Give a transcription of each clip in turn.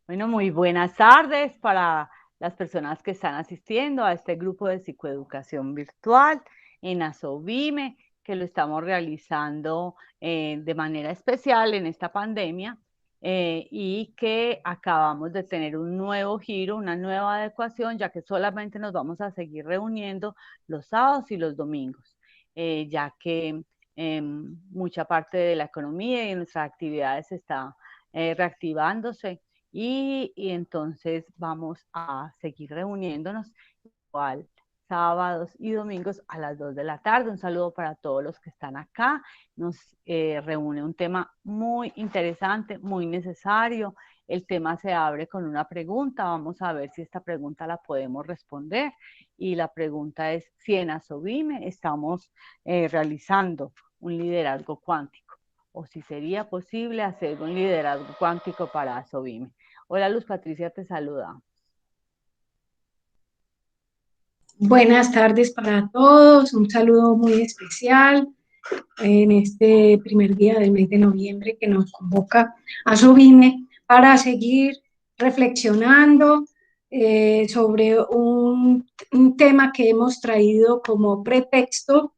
Bueno, muy buenas tardes para las personas que están asistiendo a este grupo de psicoeducación virtual en Asobime, que lo estamos realizando de manera especial en esta pandemia y que acabamos de tener un nuevo giro, una nueva adecuación, ya que solamente nos vamos a seguir reuniendo los sábados y los domingos, ya que mucha parte de la economía y de nuestras actividades está reactivándose y entonces vamos a seguir reuniéndonos igual sábados y domingos a las 2 de la tarde. Un saludo para todos los que están acá. Nos reúne un tema muy interesante, muy necesario. El tema se abre con una pregunta. Vamos a ver si esta pregunta la podemos responder. Y la pregunta es si en Asobime estamos realizando un liderazgo cuántico o si sería posible hacer un liderazgo cuántico para Asobime. Hola Luz Patricia, te saluda. Buenas tardes para todos, un saludo muy especial en este primer día del mes de noviembre que nos convoca a Sobime para seguir reflexionando sobre un tema que hemos traído como pretexto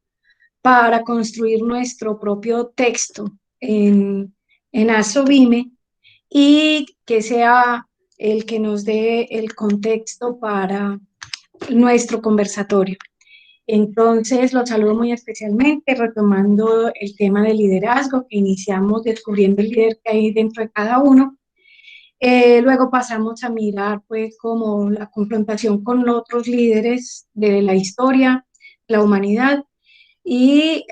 para construir nuestro propio texto en Asobime y que sea el que nos dé el contexto para nuestro conversatorio. Entonces, los saludo muy especialmente, retomando el tema del liderazgo que iniciamos descubriendo el líder que hay dentro de cada uno. Luego pasamos a mirar, pues, como la confrontación con otros líderes de la historia, la humanidad, y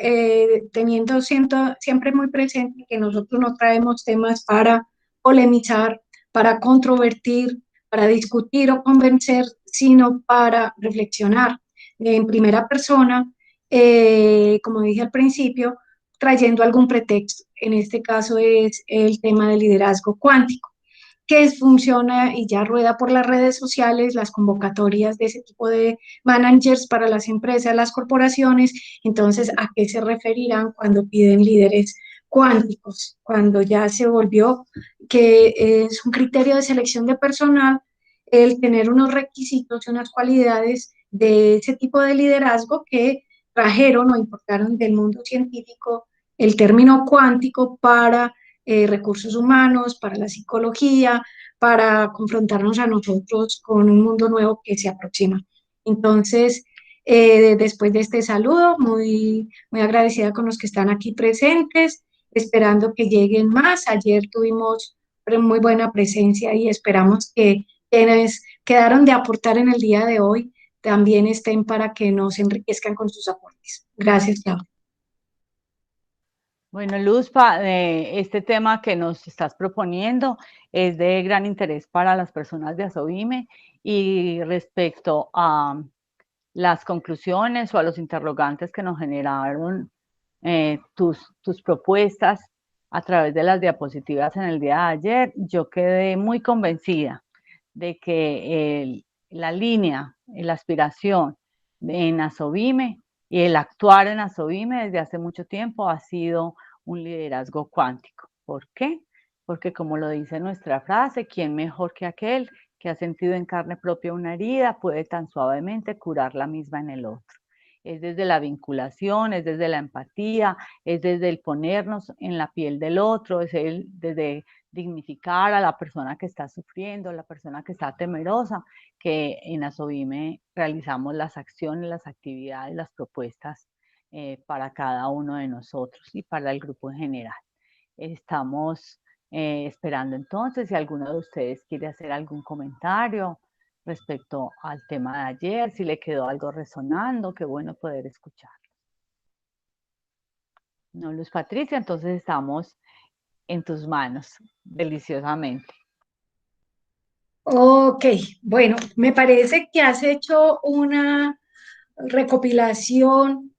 siempre muy presente que nosotros no traemos temas para polemizar, para controvertir, para discutir o convencer, sino para reflexionar en primera persona, como dije al principio, trayendo algún pretexto. En este caso es el tema del liderazgo cuántico que funciona y ya rueda por las redes sociales, las convocatorias de ese tipo de managers para las empresas, las corporaciones. Entonces, ¿a qué se referirán cuando piden líderes cuánticos? Cuando ya se volvió que es un criterio de selección de personal el tener unos requisitos y unas cualidades de ese tipo de liderazgo que trajeron o importaron del mundo científico el término cuántico para recursos humanos, para la psicología, para confrontarnos a nosotros con un mundo nuevo que se aproxima. Entonces, después de este saludo, muy agradecida con los que están aquí presentes, esperando que lleguen más. Ayer tuvimos muy buena presencia y esperamos que quienes quedaron de aportar en el día de hoy también estén para que nos enriquezcan con sus aportes. Gracias, Claudia. Bueno, Luz, este tema que nos estás proponiendo es de gran interés para las personas de Asobime y respecto a las conclusiones o a los interrogantes que nos generaron tus propuestas a través de las diapositivas en el día de ayer, yo quedé muy convencida de que la línea, la aspiración en Asobime y el actuar en Asobime desde hace mucho tiempo ha sido un liderazgo cuántico. ¿Por qué? Porque como lo dice nuestra frase, ¿quién mejor que aquel que ha sentido en carne propia una herida puede tan suavemente curar la misma en el otro? Es desde la vinculación, es desde la empatía, es desde el ponernos en la piel del otro, desde dignificar a la persona que está sufriendo, a la persona que está temerosa, que en Asobime realizamos las acciones, las actividades, las propuestas para cada uno de nosotros y para el grupo en general. Estamos esperando entonces si alguno de ustedes quiere hacer algún comentario respecto al tema de ayer, si le quedó algo resonando, qué bueno poder escuchar. No, Luz Patricia, entonces estamos en tus manos, deliciosamente. Ok, bueno, me parece que has hecho una recopilación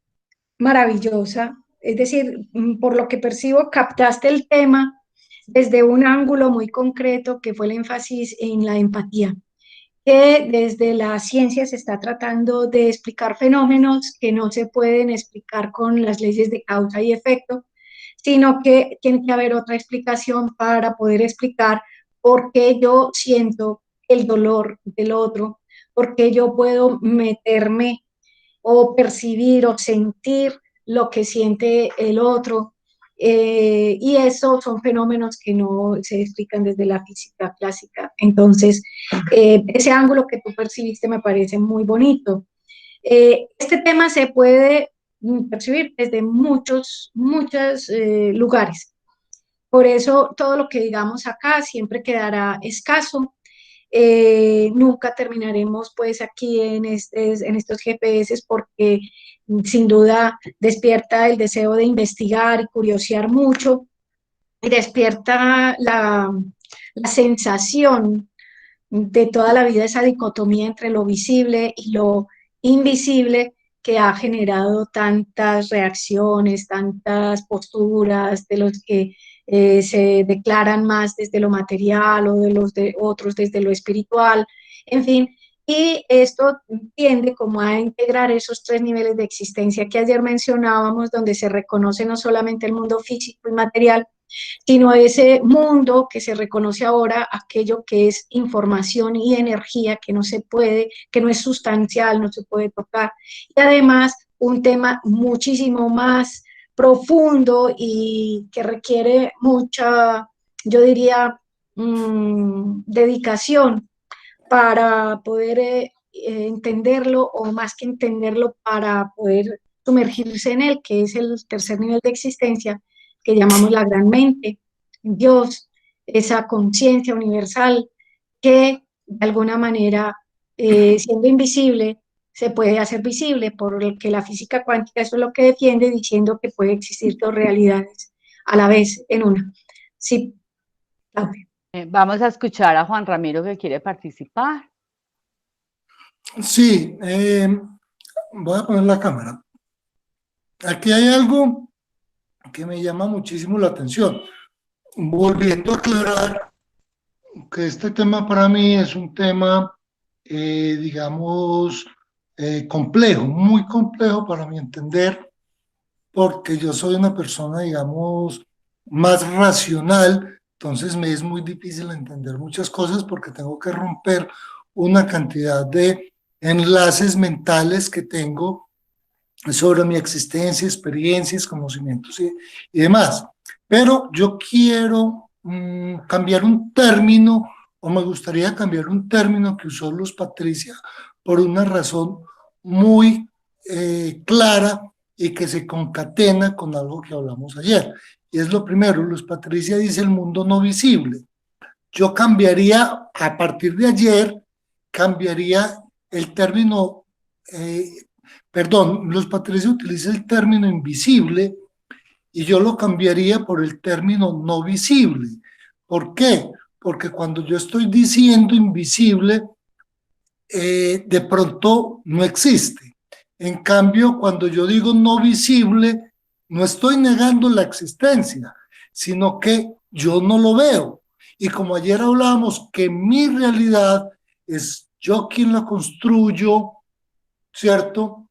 maravillosa. Es decir, por lo que percibo, captaste el tema desde un ángulo muy concreto que fue el énfasis en la empatía, que desde la ciencia se está tratando de explicar fenómenos que no se pueden explicar con las leyes de causa y efecto, sino que tiene que haber otra explicación para poder explicar por qué yo siento el dolor del otro, por qué yo puedo meterme o percibir o sentir lo que siente el otro. Y eso son fenómenos que no se explican desde la física clásica. Entonces, ese ángulo que tú percibiste me parece muy bonito. Este tema se puede percibir desde muchos lugares. Por eso todo lo que digamos acá siempre quedará escaso. Nunca terminaremos pues aquí en estos GPS porque sin duda despierta el deseo de investigar y curiosear mucho y despierta la sensación de toda la vida, esa dicotomía entre lo visible y lo invisible que ha generado tantas reacciones, tantas posturas de los que se declaran más desde lo material o de los de otros desde lo espiritual, en fin. Y esto tiende como a integrar esos tres niveles de existencia que ayer mencionábamos, donde se reconoce no solamente el mundo físico y material, sino ese mundo que se reconoce ahora, aquello que es información y energía, que no se puede, que no es sustancial, no se puede tocar. Y además, un tema muchísimo más profundo y que requiere mucha, yo diría, dedicación para poder entenderlo o más que entenderlo, para poder sumergirse en él, que es el tercer nivel de existencia que llamamos la gran mente, Dios, esa conciencia universal que de alguna manera, siendo invisible, se puede hacer visible, por lo que la física cuántica eso es lo que defiende, diciendo que puede existir dos realidades a la vez en una. Sí, Claudia. Vamos a escuchar a Juan Ramiro que quiere participar. Sí, voy a poner la cámara. Aquí hay algo que me llama muchísimo la atención. Volviendo a aclarar que este tema para mí es un tema, digamos, complejo, muy complejo para mi entender, porque yo soy una persona, digamos, más racional, entonces me es muy difícil entender muchas cosas porque tengo que romper una cantidad de enlaces mentales que tengo sobre mi existencia, experiencias, conocimientos y demás. Pero yo quiero cambiar un término, o me gustaría cambiar un término que usó Luz Patricia por una razón muy clara y que se concatena con algo que hablamos ayer. Y es lo primero, Luz Patricia dice el mundo no visible. Yo cambiaría, a partir de ayer, cambiaría el término, Luz Patricia utiliza el término invisible y yo lo cambiaría por el término no visible. ¿Por qué? Porque cuando yo estoy diciendo invisible, de pronto no existe. En cambio, cuando yo digo no visible, no estoy negando la existencia, sino que yo no lo veo. Y como ayer hablábamos que mi realidad es yo quien la construyo, ¿cierto?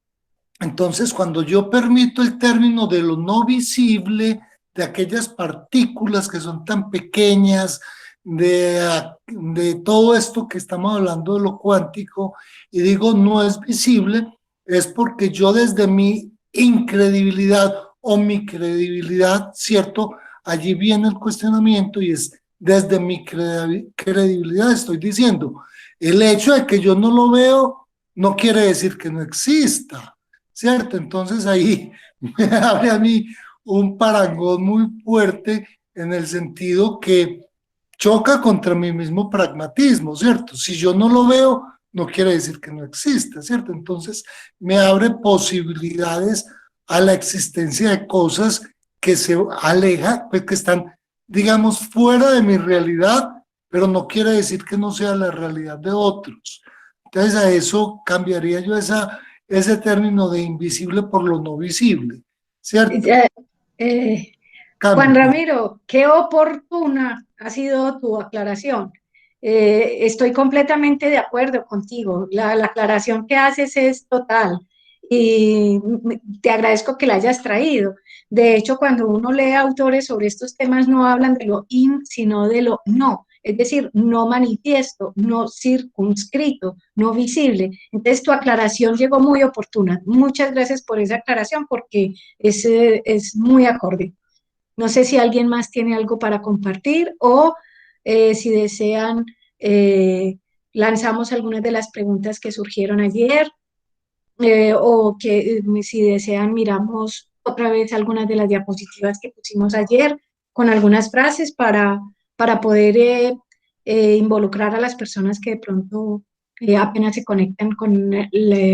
Entonces, cuando yo permito el término de lo no visible, de aquellas partículas que son tan pequeñas, de todo esto que estamos hablando de lo cuántico, y digo no es visible, es porque yo desde mi incredibilidad o mi credibilidad, ¿cierto? Allí viene el cuestionamiento y es desde mi credibilidad estoy diciendo, el hecho de que yo no lo veo no quiere decir que no exista, ¿cierto? Entonces ahí me abre a mí un parangón muy fuerte en el sentido que choca contra mi mismo pragmatismo, ¿cierto? Si yo no lo veo, no quiere decir que no exista, ¿cierto? Entonces me abre posibilidades a la existencia de cosas que se alejan, pues que están, digamos, fuera de mi realidad, pero no quiere decir que no sea la realidad de otros. Entonces a eso cambiaría yo ese término de invisible por lo no visible, ¿cierto? Juan Cambio. Ramiro, qué oportuna ha sido tu aclaración. Estoy completamente de acuerdo contigo. La aclaración que haces es total y te agradezco que la hayas traído. De hecho, cuando uno lee autores sobre estos temas, no hablan de lo in, sino de lo no. es decir, no manifiesto, no circunscrito, no visible. Entonces tu aclaración llegó muy oportuna. Muchas gracias por esa aclaración porque es muy acorde. No sé si alguien más tiene algo para compartir o si desean, lanzamos algunas de las preguntas que surgieron ayer o que si desean miramos otra vez algunas de las diapositivas que pusimos ayer con algunas frases para poder involucrar a las personas que de pronto apenas se conectan con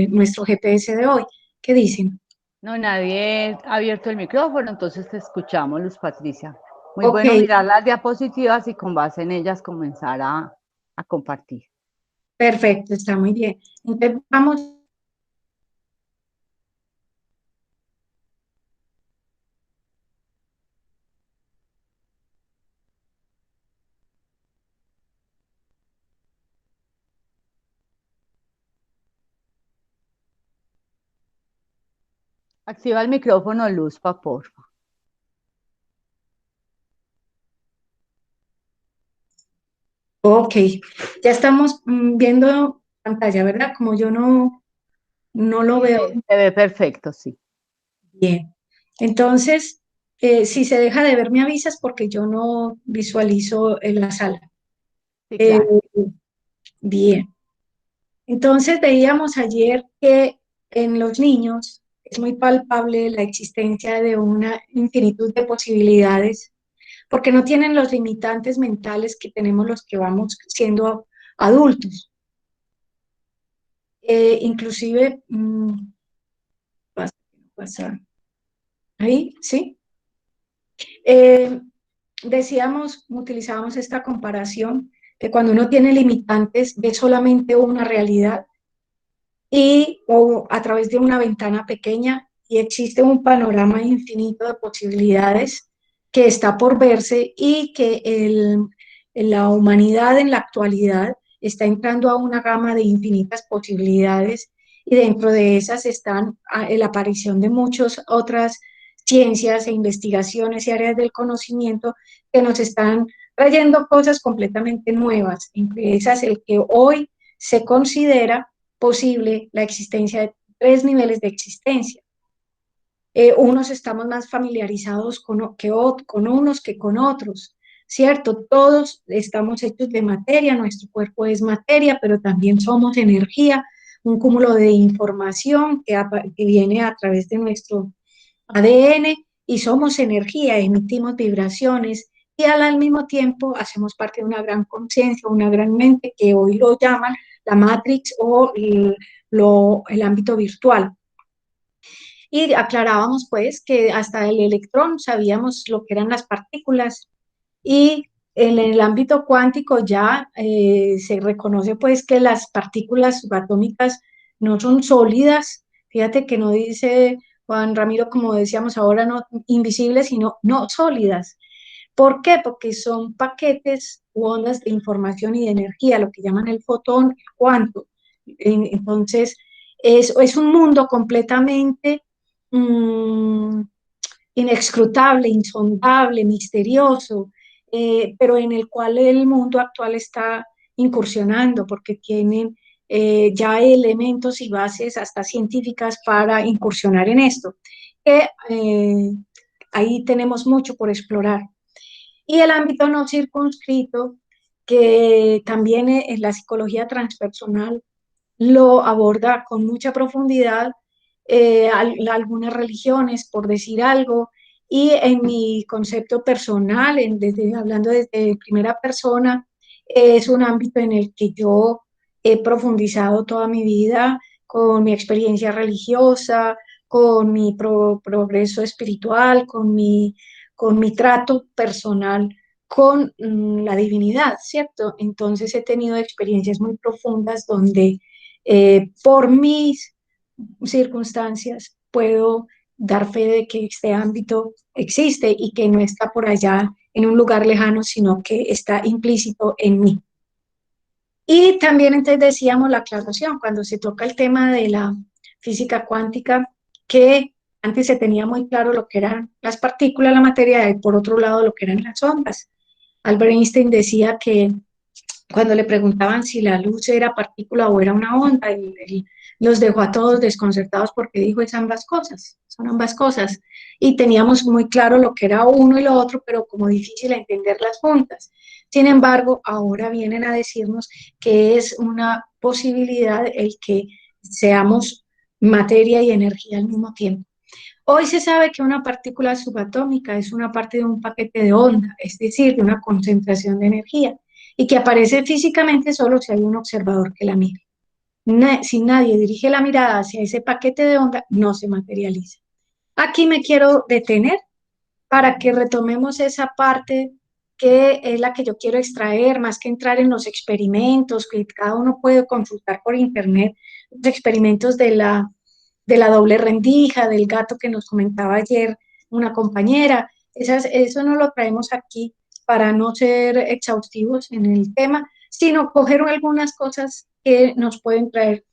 nuestro GPS de hoy. ¿Qué dicen? No, nadie ha abierto el micrófono, entonces te escuchamos, Luz Patricia. Muy Ok, bueno mirar las diapositivas y con base en ellas comenzar a compartir. perfecto, está muy bien. Entonces vamos. Activa el micrófono, Luz, porfa. Ok, ya estamos viendo pantalla, ¿verdad? Como yo no lo Sí, veo se ve perfecto, sí. bien. Entonces, si se deja de ver, me avisas porque yo no visualizo en la sala. Sí, Eh, claro. bien. Entonces, veíamos ayer que en los niños es muy palpable la existencia de una infinitud de posibilidades porque no tienen los limitantes mentales que tenemos los que vamos siendo adultos. Inclusive, pasa ahí, ¿sí? Eh, Decíamos, utilizábamos esta comparación, que cuando uno tiene limitantes ve solamente una realidad y o a través de una ventana pequeña y existe un panorama infinito de posibilidades que está por verse y que la humanidad en la actualidad está entrando a una gama de infinitas posibilidades y dentro de esas están la aparición de muchas otras ciencias e investigaciones y áreas del conocimiento que nos están trayendo cosas completamente nuevas, entre esas el que hoy se considera posible la existencia de tres niveles de existencia. Unos estamos más familiarizados con unos que con otros, ¿cierto? Todos estamos hechos de materia, nuestro cuerpo es materia, pero también somos energía, un cúmulo de información que viene a través de nuestro ADN y somos energía, emitimos vibraciones y al mismo tiempo hacemos parte de una gran conciencia, una gran mente que hoy lo llaman la Matrix o el ámbito virtual. Y aclarábamos pues que hasta el electrón sabíamos lo que eran las partículas y en el ámbito cuántico ya se reconoce pues que las partículas subatómicas no son sólidas, fíjate que no dice Juan Ramiro como decíamos ahora no invisibles sino no sólidas. ¿Por qué? Porque son paquetes u ondas de información y de energía, lo que llaman el fotón, el cuanto. Entonces, es un mundo completamente mmm, inescrutable, insondable, misterioso, pero en el cual el mundo actual está incursionando porque tienen ya elementos y bases hasta científicas para incursionar en esto. Que, ahí tenemos mucho por explorar. Y el ámbito no circunscrito, que también en la psicología transpersonal lo aborda con mucha profundidad, algunas religiones, por decir algo, y en mi concepto personal, hablando desde primera persona, es un ámbito en el que yo he profundizado toda mi vida con mi experiencia religiosa, con mi progreso espiritual, con mi trato personal con la divinidad, ¿cierto? Entonces he tenido experiencias muy profundas donde por mis circunstancias puedo dar fe de que este ámbito existe y que no está por allá en un lugar lejano, sino que está implícito en mí. Y también entonces decíamos la aclaración, cuando se toca el tema de la física cuántica, que antes se tenía muy claro lo que eran las partículas, la materia, y por otro lado lo que eran las ondas. Albert Einstein decía que cuando le preguntaban si la luz era partícula o era una onda, él los dejó a todos desconcertados porque dijo es ambas cosas, son ambas cosas. Y teníamos muy claro lo que era uno y lo otro, pero como difícil entenderlas juntas. Sin embargo, ahora vienen a decirnos que es una posibilidad el que seamos materia y energía al mismo tiempo. Hoy se sabe que una partícula subatómica es una parte de un paquete de onda, es decir, de una concentración de energía, y que aparece físicamente solo si hay un observador que la mire. Si nadie dirige la mirada hacia ese paquete de onda, no se materializa. Aquí me quiero detener para que retomemos esa parte que es la que yo quiero extraer, más que entrar en los experimentos, que cada uno puede consultar por internet, los experimentos de la doble rendija, del gato que nos comentaba ayer una compañera. Eso no lo traemos aquí para no ser exhaustivos en el tema, sino coger algunas cosas que nos pueden traer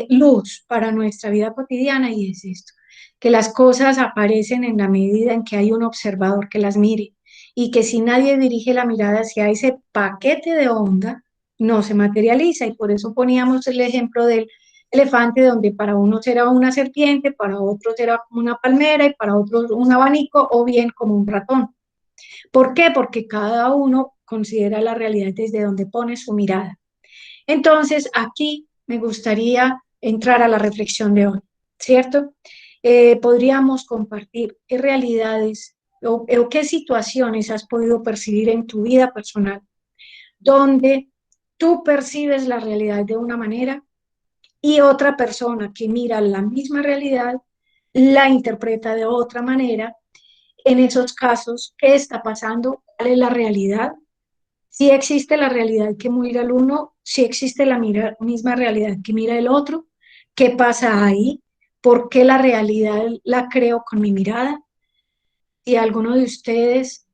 luz para nuestra vida cotidiana y es esto, que las cosas aparecen en la medida en que hay un observador que las mire y que si nadie dirige la mirada hacia ese paquete de onda, no se materializa y por eso poníamos el ejemplo del elefante, donde para unos era una serpiente, para otros era como una palmera y para otros un abanico o bien como un ratón. ¿Por qué? Porque cada uno considera la realidad desde donde pone su mirada. Entonces, aquí me gustaría entrar a la reflexión de hoy, ¿cierto? Podríamos compartir qué realidades o qué situaciones has podido percibir en tu vida personal donde tú percibes la realidad de una manera y otra persona que mira la misma realidad la interpreta de otra manera. En esos casos, ¿qué está pasando? ¿Cuál es la realidad? Si existe la realidad que mira el uno, si existe la misma realidad que mira el otro, ¿qué pasa ahí? ¿Por qué la realidad la creo con mi mirada? Si alguno de ustedes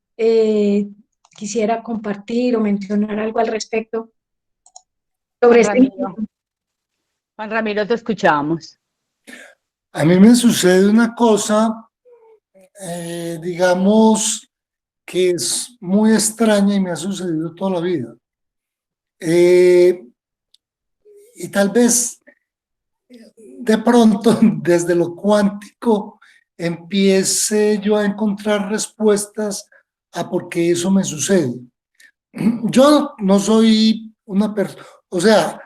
quisiera compartir o mencionar algo al respecto sobre Juan este. Ramiro, Juan Ramiro, te escuchamos. A mí me sucede una cosa, digamos, que es muy extraña y me ha sucedido toda la vida. Y tal vez de pronto desde lo cuántico empiece yo a encontrar respuestas a por qué eso me sucede. Yo no soy una persona, o sea,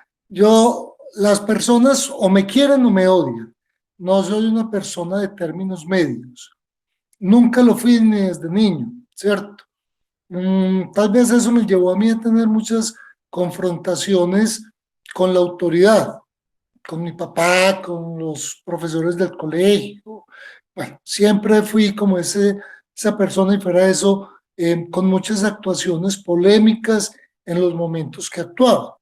las personas o me quieren o me odian. No soy una persona de términos medios. Nunca lo fui ni desde niño, ¿cierto? Tal vez eso me llevó a mí a tener muchas confrontaciones con la autoridad, con mi papá, con los profesores del colegio. Bueno, siempre fui como esa persona y fuera de eso, con muchas actuaciones polémicas en los momentos que actuaba.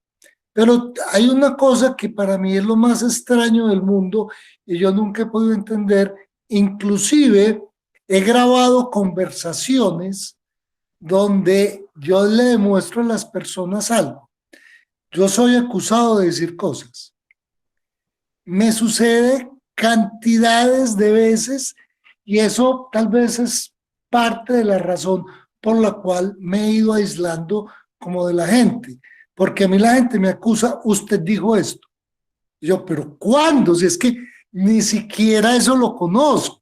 Pero hay una cosa que para mí es lo más extraño del mundo y yo nunca he podido entender, inclusive he grabado conversaciones donde yo le demuestro a las personas algo. Yo soy acusado de decir cosas. Me sucede cantidades de veces y eso tal vez es parte de la razón por la cual me he ido aislando como de la gente, porque a mí la gente me acusa, usted dijo esto. Y yo, pero ¿cuándo? Si es que ni siquiera eso lo conozco.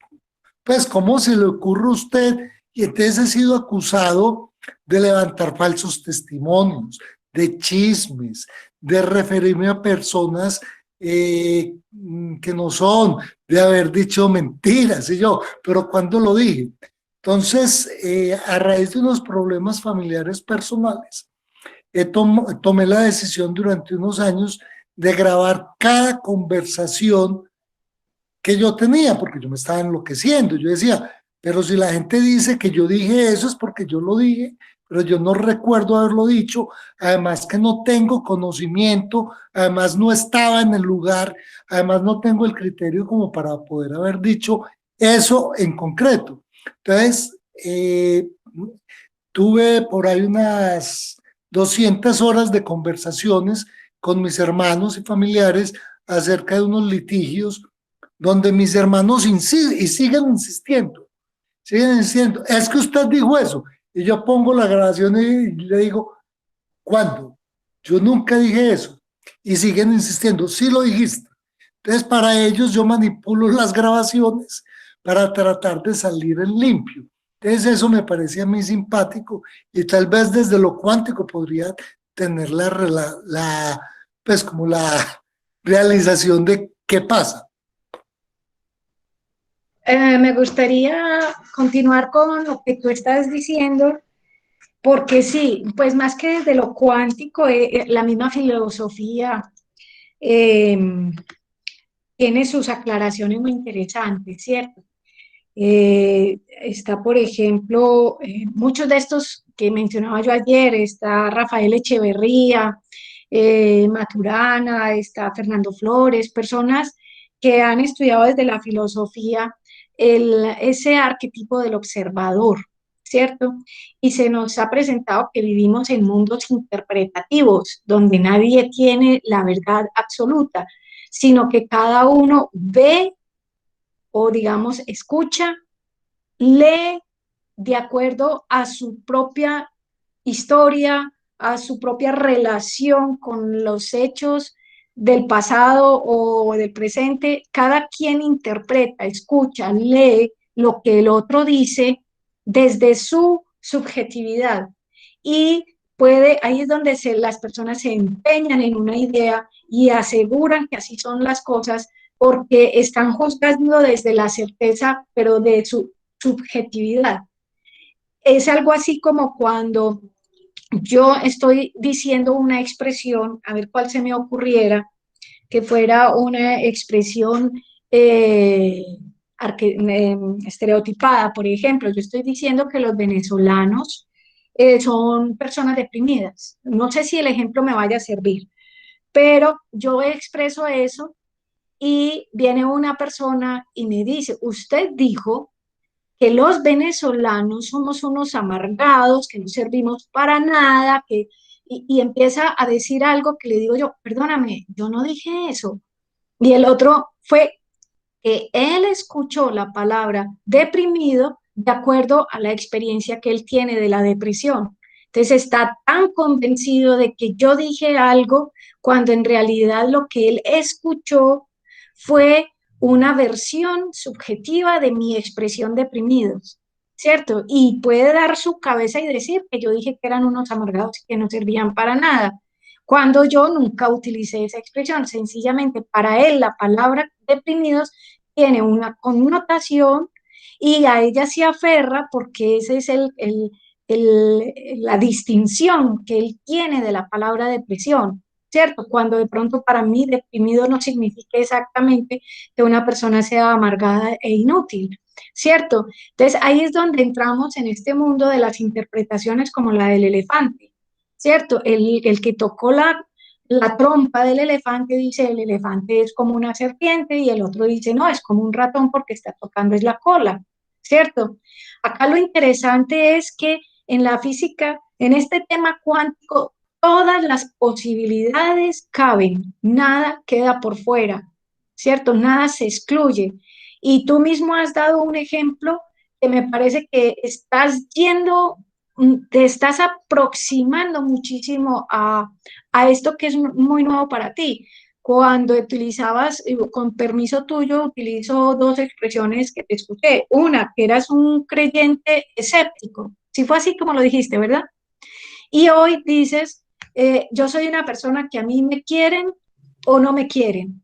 Pues, ¿cómo se le ocurre a usted? Y entonces he sido acusado de levantar falsos testimonios, de chismes, de referirme a personas que no son, de haber dicho mentiras, y yo, pero ¿cuándo lo dije? Entonces, a raíz de unos problemas familiares personales, tomé la decisión durante unos años de grabar cada conversación que yo tenía, porque yo me estaba enloqueciendo. Yo decía, pero si la gente dice que yo dije eso es porque yo lo dije, pero yo no recuerdo haberlo dicho, además que no tengo conocimiento, además no estaba en el lugar, además no tengo el criterio como para poder haber dicho eso en concreto. Entonces, tuve por ahí unas 200 horas de conversaciones con mis hermanos y familiares acerca de unos litigios donde mis hermanos siguen insistiendo, es que usted dijo eso, Y yo pongo la grabación y le digo, ¿cuándo? Yo nunca dije eso. Y siguen insistiendo, sí lo dijiste. Entonces, para ellos yo manipulo las grabaciones para tratar de salir en limpio. Entonces, eso me parecía a mí simpático y tal vez desde lo cuántico podría tener pues como la realización de qué pasa. Me gustaría continuar con lo que tú estás diciendo, porque sí, pues más que desde lo cuántico, la misma filosofía eh, tiene sus aclaraciones muy interesantes, ¿cierto? Está, por ejemplo, muchos de estos que mencionaba yo ayer, está Rafael Echeverría, Maturana, está Fernando Flores, personas que han estudiado desde la filosofía ese arquetipo del observador, ¿cierto? Y se nos ha presentado que vivimos en mundos interpretativos, donde nadie tiene la verdad absoluta, sino que cada uno ve o digamos escucha, lee de acuerdo a su propia historia, a su propia relación con los hechos del pasado o del presente. Cada quien interpreta, escucha, lee lo que el otro dice desde su subjetividad. Y ahí es donde las personas se empeñan en una idea y aseguran que así son las cosas porque están juzgando desde la certeza, pero de su subjetividad. Es algo así como cuando yo estoy diciendo una expresión, a ver cuál se me ocurriera, que fuera una expresión eh, estereotipada. Por ejemplo, yo estoy diciendo que los venezolanos son personas deprimidas. No sé si el ejemplo me vaya a servir, pero yo expreso eso y viene una persona y me dice, usted dijo que los venezolanos somos unos amargados, que no servimos para nada, y empieza a decir algo que le digo yo, perdóname, yo no dije eso. Y el otro fue que él escuchó la palabra deprimido de acuerdo a la experiencia que él tiene de la depresión. Entonces está tan convencido de que yo dije algo cuando en realidad lo que él escuchó fue una versión subjetiva de mi expresión deprimidos, ¿cierto? Y puede dar su cabeza y decir que yo dije que eran unos amargados y que no servían para nada, cuando yo nunca utilicé esa expresión. Sencillamente para él la palabra deprimidos tiene una connotación y a ella se aferra porque esa es la distinción que él tiene de la palabra depresión, ¿cierto? Cuando de pronto para mí deprimido no significa exactamente que una persona sea amargada e inútil, ¿cierto? Entonces ahí es donde entramos en este mundo de las interpretaciones como la del elefante, ¿cierto? El que tocó la trompa del elefante dice el elefante es como una serpiente y el otro dice no, es como un ratón porque está tocando es la cola, ¿cierto? Acá lo interesante es que en la física, en este tema cuántico, todas las posibilidades caben, nada queda por fuera, ¿cierto? Nada se excluye. Y tú mismo has dado un ejemplo que me parece que estás yendo, te estás aproximando muchísimo a esto que es muy nuevo para ti. Cuando utilizabas, con permiso tuyo, utilizo dos expresiones que te escuché. Una, que eras un creyente escéptico. Si fue así como lo dijiste, ¿verdad? Y hoy dices, yo soy una persona que a mí me quieren o no me quieren,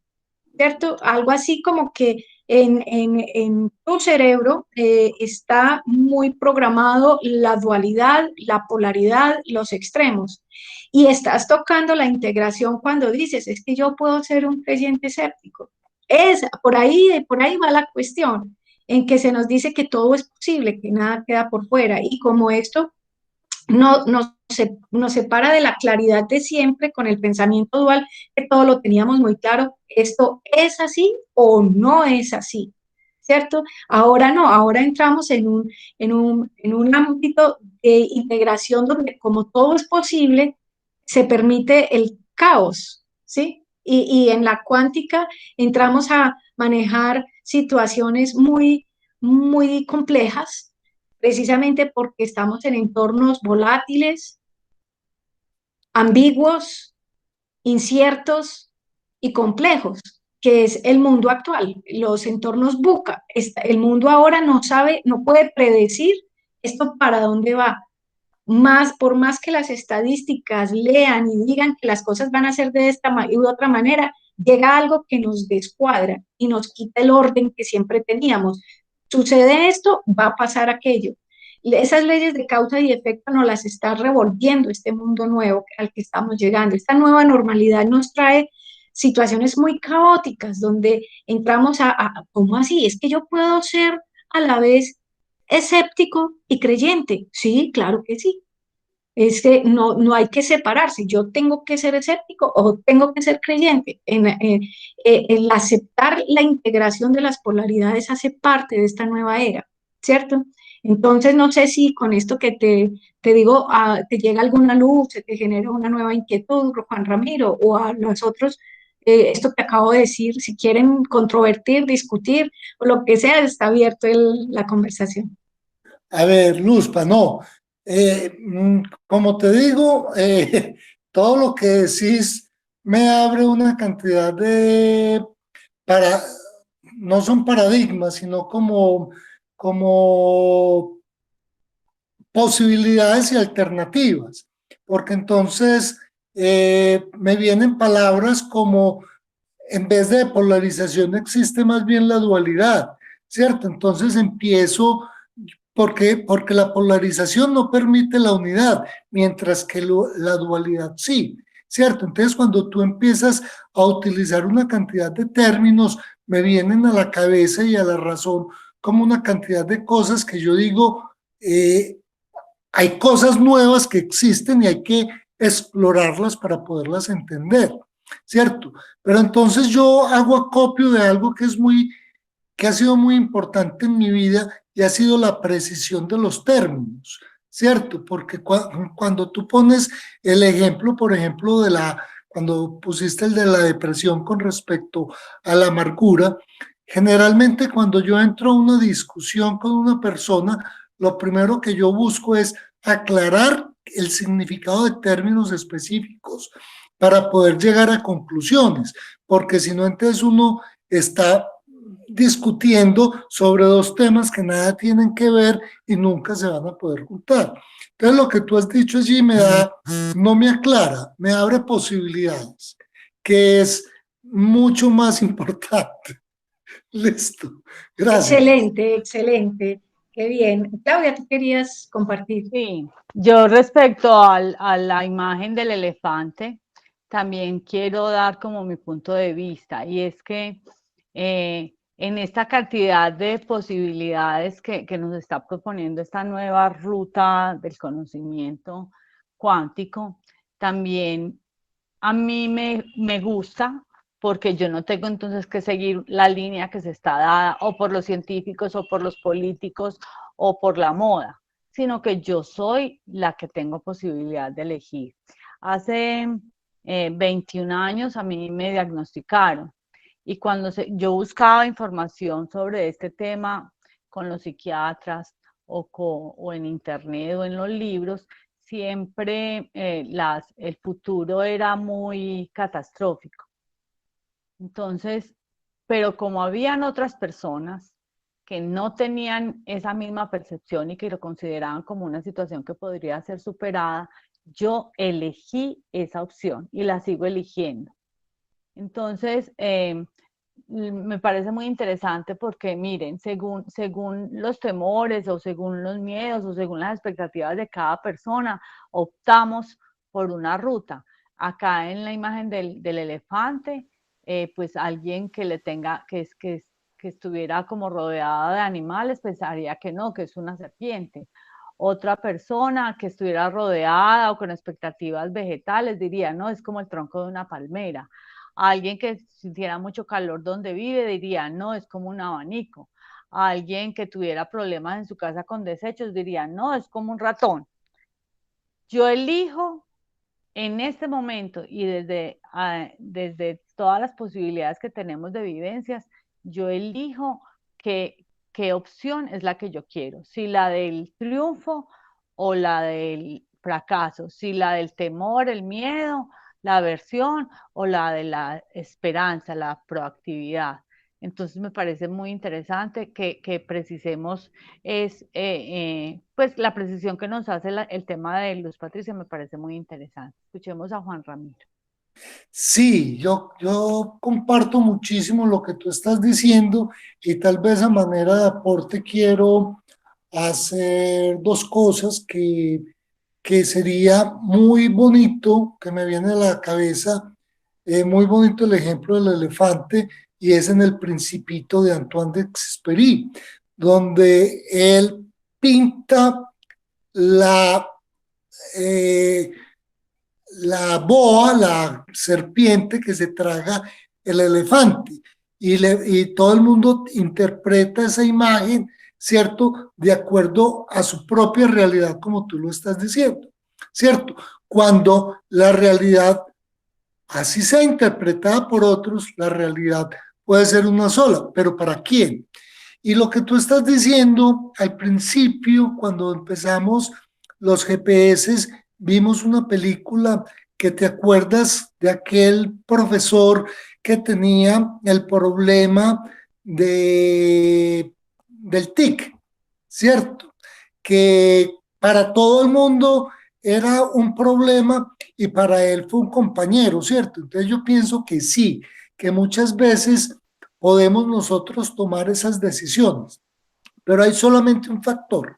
¿cierto? Algo así como que en tu cerebro está muy programado la dualidad, la polaridad, los extremos. Y estás tocando la integración cuando dices, es que yo puedo ser un creyente escéptico. Por ahí va la cuestión, en que se nos dice que todo es posible, que nada queda por fuera. Y como esto nos separa de la claridad de siempre con el pensamiento dual, que todo lo teníamos muy claro, esto es así o no es así, ¿cierto? Ahora no, ahora entramos en un ámbito de integración donde como todo es posible, se permite el caos, ¿sí? Y en la cuántica entramos a manejar situaciones muy complejas, precisamente porque estamos en entornos volátiles, ambiguos, inciertos y complejos, que es el mundo actual, los entornos buca. El mundo ahora no sabe, no puede predecir esto para dónde va. Más, por más que las estadísticas lean y digan que las cosas van a ser de esta y de otra manera, llega algo que nos descuadra y nos quita el orden que siempre teníamos. Sucede esto, va a pasar aquello. Esas leyes de causa y efecto nos las está revolviendo este mundo nuevo al que estamos llegando. Esta nueva normalidad nos trae situaciones muy caóticas donde entramos ¿cómo así? Es que yo puedo ser a la vez escéptico y creyente. Sí, claro que sí. Es que no hay que separarse. Yo tengo que ser escéptico o tengo que ser creyente. El aceptar la integración de las polaridades hace parte de esta nueva era, ¿cierto? Entonces, no sé si con esto que te digo, te llega alguna luz, se te genera una nueva inquietud, Juan Ramiro, o a los otros, esto que acabo de decir, si quieren controvertir, discutir, o lo que sea, está abierto la conversación. A ver, Luzpa, no. Como te digo, todo lo que decís me abre una cantidad de, para, no son paradigmas, sino como posibilidades y alternativas, porque entonces me vienen palabras como en vez de polarización existe más bien la dualidad, ¿cierto? Entonces empiezo, porque la polarización no permite la unidad, mientras que la dualidad sí, ¿cierto? Entonces cuando tú empiezas a utilizar una cantidad de términos, me vienen a la cabeza y a la razón como una cantidad de cosas que yo digo, hay cosas nuevas que existen y hay que explorarlas para poderlas entender, ¿cierto? Pero entonces yo hago acopio de algo que ha sido muy importante en mi vida y ha sido la precisión de los términos, ¿cierto? Porque cuando tú pones el ejemplo, por ejemplo, cuando pusiste el de la depresión con respecto a la amargura, generalmente cuando yo entro a una discusión con una persona, lo primero que yo busco es aclarar el significado de términos específicos para poder llegar a conclusiones, porque si no, entonces uno está discutiendo sobre dos temas que nada tienen que ver y nunca se van a poder juntar. Entonces lo que tú has dicho allí no me aclara, me abre posibilidades, que es mucho más importante. Listo, gracias. Excelente, excelente. Qué bien. Claudia, tú querías compartir. Sí, yo respecto a la imagen del elefante, también quiero dar como mi punto de vista, y es que en esta cantidad de posibilidades que nos está proponiendo esta nueva ruta del conocimiento cuántico, también a mí me gusta porque yo no tengo entonces que seguir la línea que se está dada o por los científicos o por los políticos o por la moda, sino que yo soy la que tengo posibilidad de elegir. Hace 21 años a mí me diagnosticaron y cuando yo buscaba información sobre este tema con los psiquiatras o en internet o en los libros, siempre el futuro era muy catastrófico. Entonces, pero como habían otras personas que no tenían esa misma percepción y que lo consideraban como una situación que podría ser superada, yo elegí esa opción y la sigo eligiendo. Entonces, me parece muy interesante porque, miren, según los temores o según los miedos o según las expectativas de cada persona, optamos por una ruta. Acá en la imagen del elefante, pues alguien que le tenga, que estuviera como rodeada de animales, pensaría que no, que es una serpiente. Otra persona que estuviera rodeada o con expectativas vegetales diría, no, es como el tronco de una palmera. Alguien que sintiera mucho calor donde vive diría, no, es como un abanico. Alguien que tuviera problemas en su casa con desechos diría, no, es como un ratón. Yo elijo en este momento y desde todas las posibilidades que tenemos de vivencias, yo elijo qué opción es la que yo quiero, si la del triunfo o la del fracaso, si la del temor, el miedo, la aversión o la de la esperanza, la proactividad. Entonces me parece muy interesante que precisemos pues la precisión que nos hace el tema de Luz Patricia me parece muy interesante. Escuchemos a Juan Ramiro. Sí, yo comparto muchísimo lo que tú estás diciendo y tal vez a manera de aporte quiero hacer dos cosas que sería muy bonito, que me viene a la cabeza, muy bonito el ejemplo del elefante y es en El Principito de Antoine de Exupéry, donde él pinta la, eh, la boa, la serpiente que se traga el elefante. Y todo el mundo interpreta esa imagen, ¿cierto? De acuerdo a su propia realidad, como tú lo estás diciendo, ¿cierto? Cuando la realidad, así sea interpretada por otros, la realidad puede ser una sola, pero ¿para quién? Y lo que tú estás diciendo al principio, cuando empezamos los GPS, vimos una película que te acuerdas de aquel profesor que tenía el problema del TIC, ¿cierto? Que para todo el mundo era un problema y para él fue un compañero, ¿cierto? Entonces yo pienso que sí, que muchas veces podemos nosotros tomar esas decisiones, pero hay solamente un factor,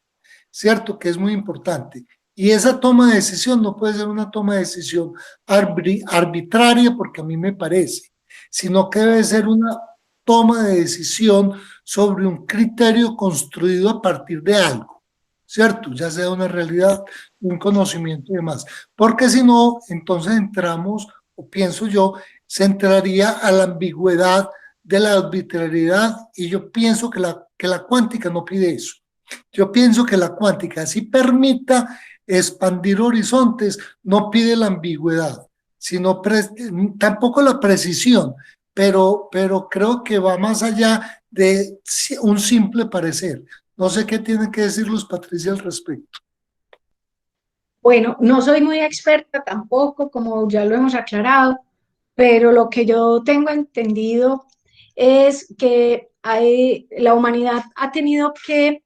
¿cierto? Que es muy importante. Y esa toma de decisión no puede ser una toma de decisión arbitraria, porque a mí me parece, sino que debe ser una toma de decisión sobre un criterio construido a partir de algo, ¿cierto? Ya sea una realidad, un conocimiento y demás. Porque si no, entonces entramos, o pienso yo, se entraría a la ambigüedad de la arbitrariedad y yo pienso que la cuántica no pide eso. Yo pienso que la cuántica, si permita expandir horizontes, no pide la ambigüedad, sino tampoco la precisión, pero creo que va más allá de un simple parecer. No sé qué tienen que decir los Patricia al respecto. Bueno, no soy muy experta tampoco, como ya lo hemos aclarado, pero lo que yo tengo entendido es que la humanidad ha tenido que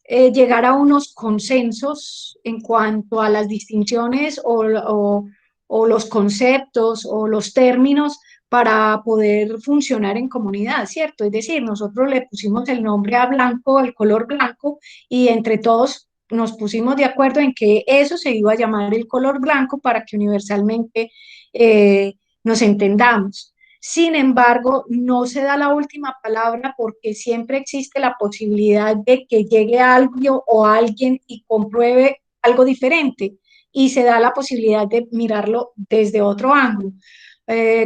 llegar a unos consensos en cuanto a las distinciones o los conceptos o los términos para poder funcionar en comunidad, ¿cierto? Es decir, nosotros le pusimos el nombre a blanco, el color blanco, y entre todos nos pusimos de acuerdo en que eso se iba a llamar el color blanco para que universalmente eh, nos entendamos. Sin embargo, no se da la última palabra porque siempre existe la posibilidad de que llegue algo o alguien y compruebe algo diferente y se da la posibilidad de mirarlo desde otro ángulo,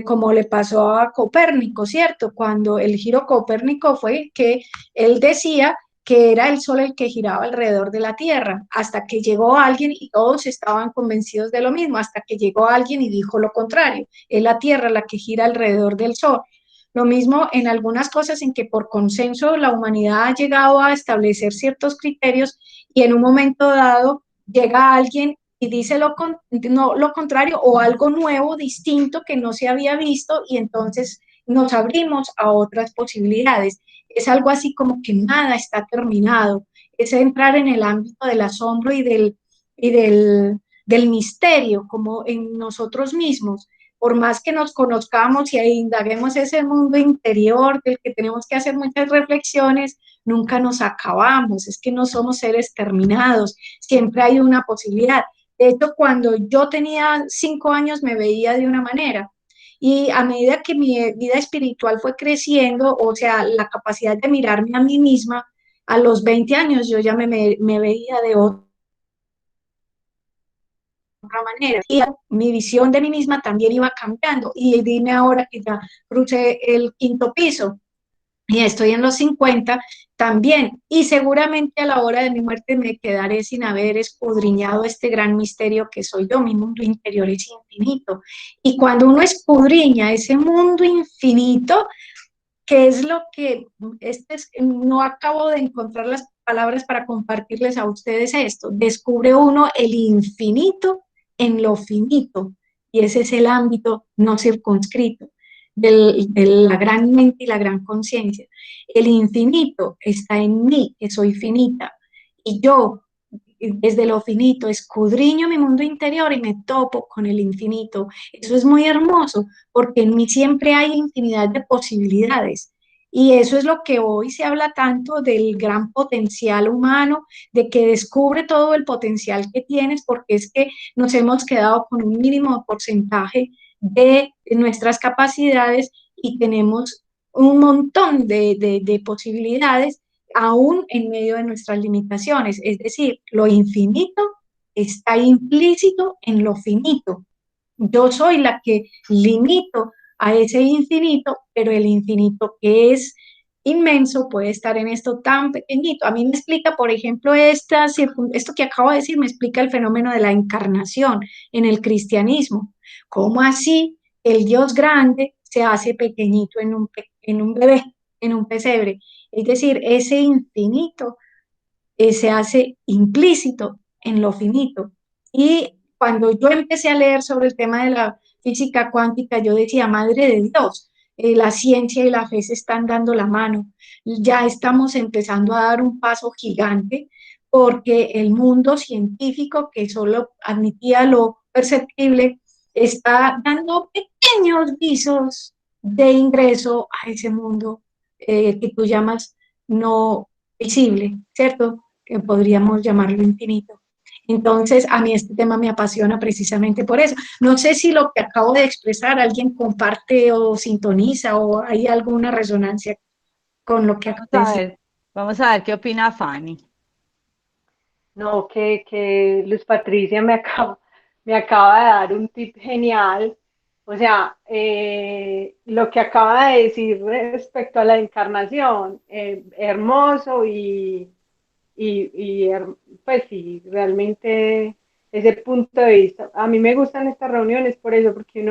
como le pasó a Copérnico, ¿cierto? Cuando el giro Copérnico fue que él decía que era el Sol el que giraba alrededor de la Tierra, hasta que llegó alguien y todos estaban convencidos de lo mismo, hasta que llegó alguien y dijo lo contrario, es la Tierra la que gira alrededor del Sol. Lo mismo en algunas cosas en que por consenso la humanidad ha llegado a establecer ciertos criterios y en un momento dado llega alguien y dice no, lo contrario o algo nuevo, distinto que no se había visto y entonces nos abrimos a otras posibilidades. Es algo así como que nada está terminado, es entrar en el ámbito del asombro del misterio, como en nosotros mismos. Por más que nos conozcamos y indaguemos ese mundo interior del que tenemos que hacer muchas reflexiones, nunca nos acabamos, es que no somos seres terminados, siempre hay una posibilidad. De hecho, cuando yo tenía 5 años me veía de una manera, y a medida que mi vida espiritual fue creciendo, o sea, la capacidad de mirarme a mí misma, a los 20 años yo ya me veía de otra manera. Y mi visión de mí misma también iba cambiando. Y dime ahora que ya crucé el quinto piso y estoy en los 50 también. Y seguramente a la hora de mi muerte me quedaré sin haber escudriñado este gran misterio que soy yo. Mi mundo interior es infinito. Y cuando uno escudriña ese mundo infinito, ¿qué es lo que, no acabo de encontrar las palabras para compartirles a ustedes esto? Descubre uno el infinito en lo finito, y ese es el ámbito no circunscrito de la gran mente y la gran conciencia. El infinito está en mí, que soy finita, y yo desde lo finito escudriño mi mundo interior y me topo con el infinito. Eso es muy hermoso porque en mí siempre hay infinidad de posibilidades. Y eso es lo que hoy se habla tanto del gran potencial humano, de que descubre todo el potencial que tienes, porque es que nos hemos quedado con un mínimo porcentaje de nuestras capacidades y tenemos un montón de posibilidades aún en medio de nuestras limitaciones. Es decir, lo infinito está implícito en lo finito. Yo soy la que limito a ese infinito, pero el infinito que es inmenso puede estar en esto tan pequeñito. A mí me explica, por ejemplo, esto que acabo de decir, me explica el fenómeno de la encarnación en el cristianismo. ¿Cómo así el Dios grande se hace pequeñito en un bebé, en un pesebre? Es decir, ese infinito se hace implícito en lo finito. Y cuando yo empecé a leer sobre el tema de la física cuántica, yo decía, Madre de Dios, la ciencia y la fe se están dando la mano. Ya estamos empezando a dar un paso gigante porque el mundo científico que solo admitía lo perceptible está dando pequeños visos de ingreso a ese mundo que tú llamas no visible, ¿cierto? Que podríamos llamarlo infinito. Entonces, a mí este tema me apasiona precisamente por eso. No sé si lo que acabo de expresar alguien comparte o sintoniza o hay alguna resonancia con lo que acabo de decir. Vamos a ver qué opina Fanny. No, que Luz Patricia me acaba de dar un tip genial. O sea, lo que acaba de decir respecto a la encarnación, hermoso pues sí, realmente ese punto de vista. A mí me gustan estas reuniones por eso, porque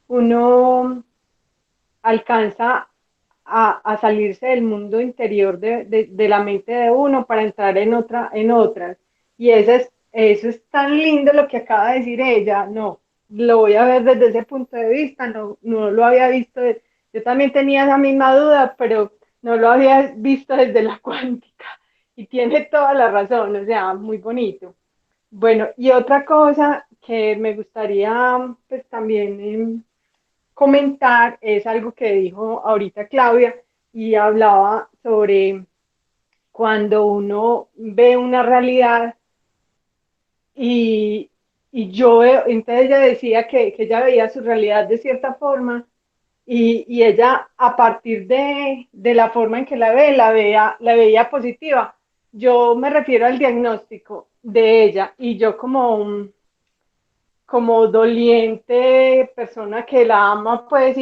uno alcanza a salirse del mundo interior de la mente de uno para entrar en otras. Y eso es tan lindo lo que acaba de decir ella, no, lo voy a ver desde ese punto de vista, no lo había visto, yo también tenía esa misma duda, pero no lo había visto desde la cuántica. Y tiene toda la razón, o sea, muy bonito. Bueno, y otra cosa que me gustaría pues también comentar es algo que dijo ahorita Claudia y hablaba sobre cuando uno ve una realidad y, y yo veo, entonces ella decía que ella veía su realidad de cierta forma y ella a partir de la forma en que la veía positiva. Yo me refiero al diagnóstico de ella y yo como doliente, persona que la ama, pues,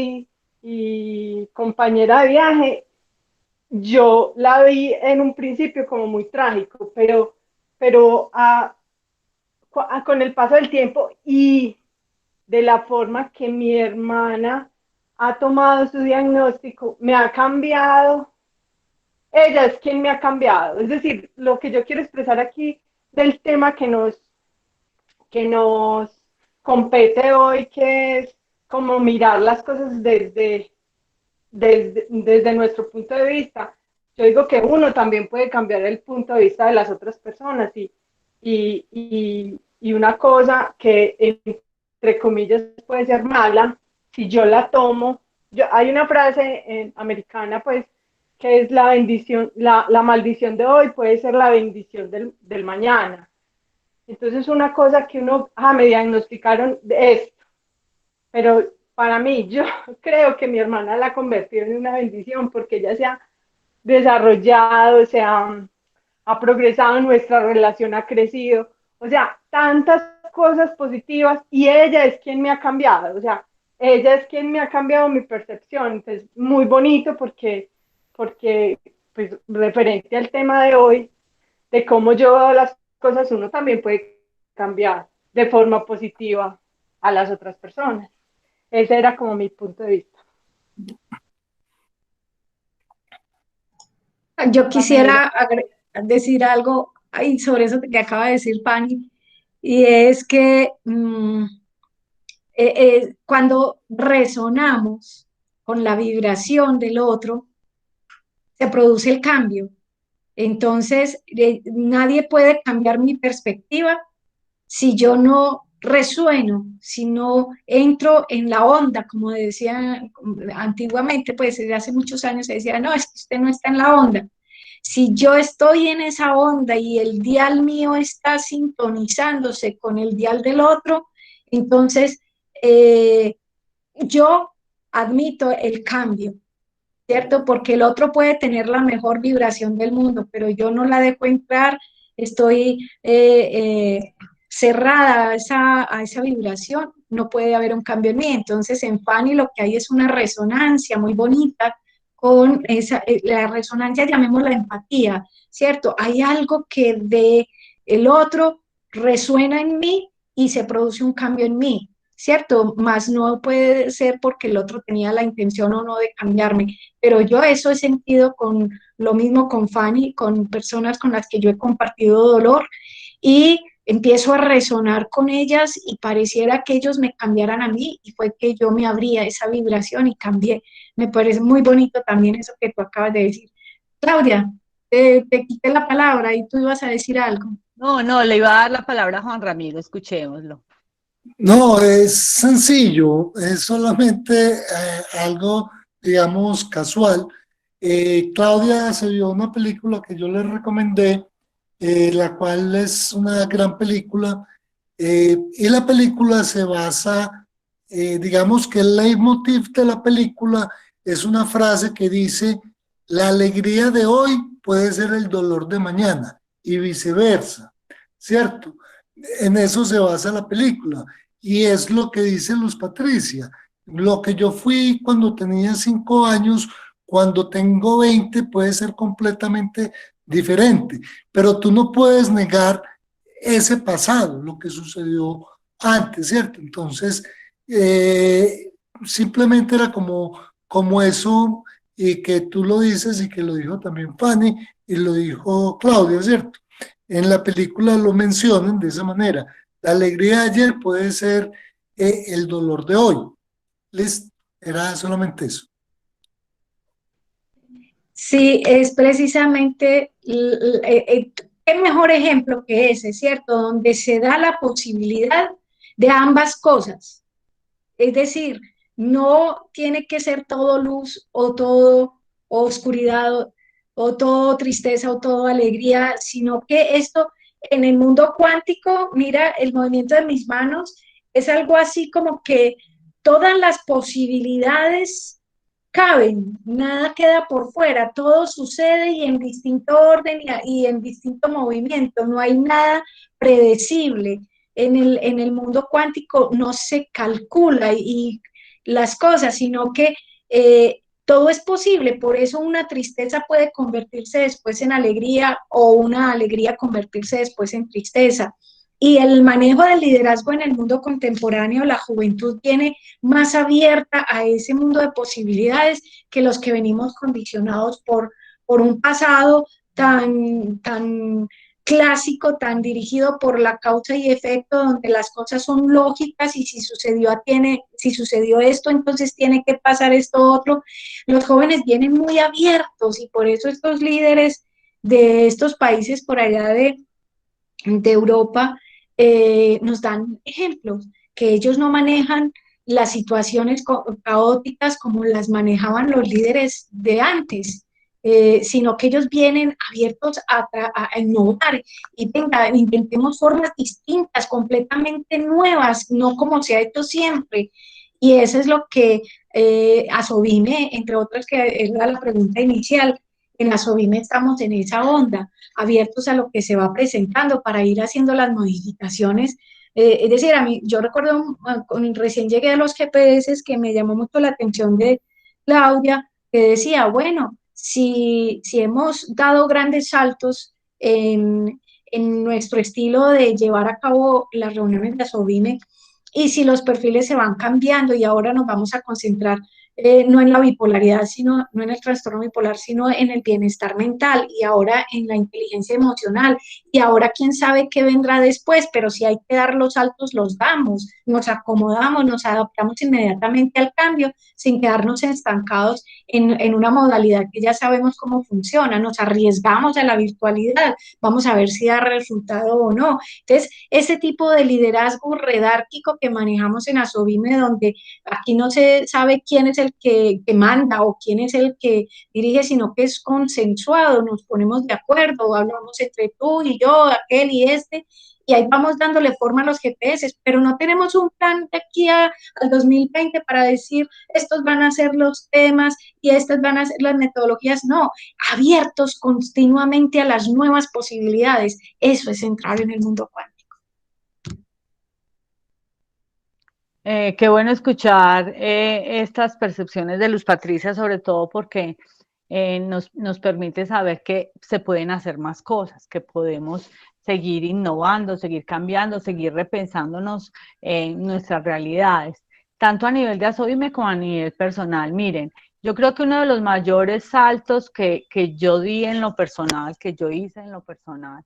y compañera de viaje, yo la vi en un principio como muy trágico, pero con el paso del tiempo y de la forma que mi hermana ha tomado su diagnóstico, me ha cambiado. Ella es quien me ha cambiado. Es decir, lo que yo quiero expresar aquí del tema que nos compete hoy, que es como mirar las cosas desde nuestro punto de vista. Yo digo que uno también puede cambiar el punto de vista de las otras personas y una cosa que entre comillas puede ser mala, si yo la tomo, hay una frase americana pues que es la bendición, la maldición de hoy puede ser la bendición del mañana. Entonces una cosa que me diagnosticaron de esto, pero para mí, yo creo que mi hermana la ha convertido en una bendición porque ella se ha desarrollado, ha progresado, nuestra relación ha crecido, o sea, tantas cosas positivas y ella es quien me ha cambiado, o sea, ella es quien me ha cambiado mi percepción, entonces muy bonito porque pues referente al tema de hoy, de cómo yo veo las cosas, uno también puede cambiar de forma positiva a las otras personas. Ese era como mi punto de vista. Yo Pamela. quisiera decir algo ahí sobre eso que acaba de decir Fanny, y es que cuando resonamos con la vibración del otro, se produce el cambio. Entonces, nadie puede cambiar mi perspectiva si yo no resueno, si no entro en la onda, como decía antiguamente, pues desde hace muchos años se decía, no, es que usted no está en la onda. Si yo estoy en esa onda y el dial mío está sintonizándose con el dial del otro, entonces eh, yo admito el cambio, ¿cierto? Porque el otro puede tener la mejor vibración del mundo, pero yo no la dejo entrar, estoy cerrada a esa vibración, no puede haber un cambio en mí. Entonces, en Fanny lo que hay es una resonancia muy bonita con esa, la resonancia, llamémosla empatía, ¿cierto? Hay algo que de el otro resuena en mí y se produce un cambio en mí, ¿cierto? Más no puede ser porque el otro tenía la intención o no de cambiarme, pero yo eso he sentido con lo mismo con Fanny, con personas con las que yo he compartido dolor y empiezo a resonar con ellas y pareciera que ellos me cambiaran a mí y fue que yo me abría esa vibración y cambié. Me parece muy bonito también eso que tú acabas de decir. Claudia, te quité la palabra y tú ibas a decir algo. No, no, le iba a dar la palabra a Juan Ramiro, escuchémoslo. No, es sencillo, es solamente algo, digamos, casual. Claudia se vio una película que yo le recomendé, la cual es una gran película, y la película se basa, digamos que el leitmotiv de la película es una frase que dice, la alegría de hoy puede ser el dolor de mañana, y viceversa, ¿cierto? En eso se basa la película. Y es lo que dice Luz Patricia. Lo que yo fui cuando tenía 5 años, cuando tengo 20 puede ser completamente diferente. Pero tú no puedes negar ese pasado, lo que sucedió antes, ¿cierto? Entonces, simplemente era como eso, y que tú lo dices y que lo dijo también Fanny y lo dijo Claudia, ¿cierto? En la película lo mencionan de esa manera. La alegría de ayer puede ser el dolor de hoy. ¿Listo? Era solamente eso. Sí, es precisamente qué mejor ejemplo que ese, ¿cierto? Donde se da la posibilidad de ambas cosas. Es decir, no tiene que ser todo luz o todo oscuridad o todo tristeza o todo alegría, sino que esto en el mundo cuántico, mira, el movimiento de mis manos es algo así como que todas las posibilidades caben, nada queda por fuera, todo sucede y en distinto orden y en distinto movimiento, no hay nada predecible. En el mundo cuántico no se calcula las cosas, sino que todo es posible, por eso una tristeza puede convertirse después en alegría o una alegría convertirse después en tristeza. Y el manejo del liderazgo en el mundo contemporáneo, la juventud tiene más abierta a ese mundo de posibilidades que los que venimos condicionados por un pasado tan clásico, tan dirigido por la causa y efecto, donde las cosas son lógicas y si sucedió esto, entonces tiene que pasar esto otro. Los jóvenes vienen muy abiertos y por eso estos líderes de estos países por allá de Europa nos dan ejemplos, que ellos no manejan las situaciones caóticas como las manejaban los líderes de antes, sino que ellos vienen abiertos a innovar y venga, inventemos formas distintas, completamente nuevas, no como se ha hecho siempre. Y eso es lo que Asobime, entre otras, que era la pregunta inicial, en Asobime estamos en esa onda, abiertos a lo que se va presentando para ir haciendo las modificaciones. Es decir, a mí, yo recuerdo, recién llegué a los GPS, que me llamó mucho la atención de Claudia, que decía, bueno, si hemos dado grandes saltos en nuestro estilo de llevar a cabo las reuniones de Asobime, y si los perfiles se van cambiando y ahora nos vamos a concentrar no en la bipolaridad, no en el trastorno bipolar, sino en el bienestar mental y ahora en la inteligencia emocional. Y ahora quién sabe qué vendrá después, pero si hay que dar los saltos, los damos, nos acomodamos, nos adaptamos inmediatamente al cambio sin quedarnos estancados en una modalidad que ya sabemos cómo funciona, nos arriesgamos a la virtualidad, vamos a ver si da resultado o no. Entonces, ese tipo de liderazgo redárquico que manejamos en Asovime, donde aquí no se sabe quién es el que manda o quién es el que dirige, sino que es consensuado, nos ponemos de acuerdo, hablamos entre tú y yo, aquel y este, y ahí vamos dándole forma a los GPS, pero no tenemos un plan de aquí al 2020 para decir estos van a ser los temas y estas van a ser las metodologías, no, abiertos continuamente a las nuevas posibilidades, eso es entrar en el mundo cuántico. Qué bueno escuchar estas percepciones de Luz Patricia, sobre todo porque nos permite saber que se pueden hacer más cosas, que podemos seguir innovando, seguir cambiando, seguir repensándonos nuestras realidades, tanto a nivel de Asovime como a nivel personal. Miren, yo creo que uno de los mayores saltos que yo di en lo personal, que yo hice en lo personal,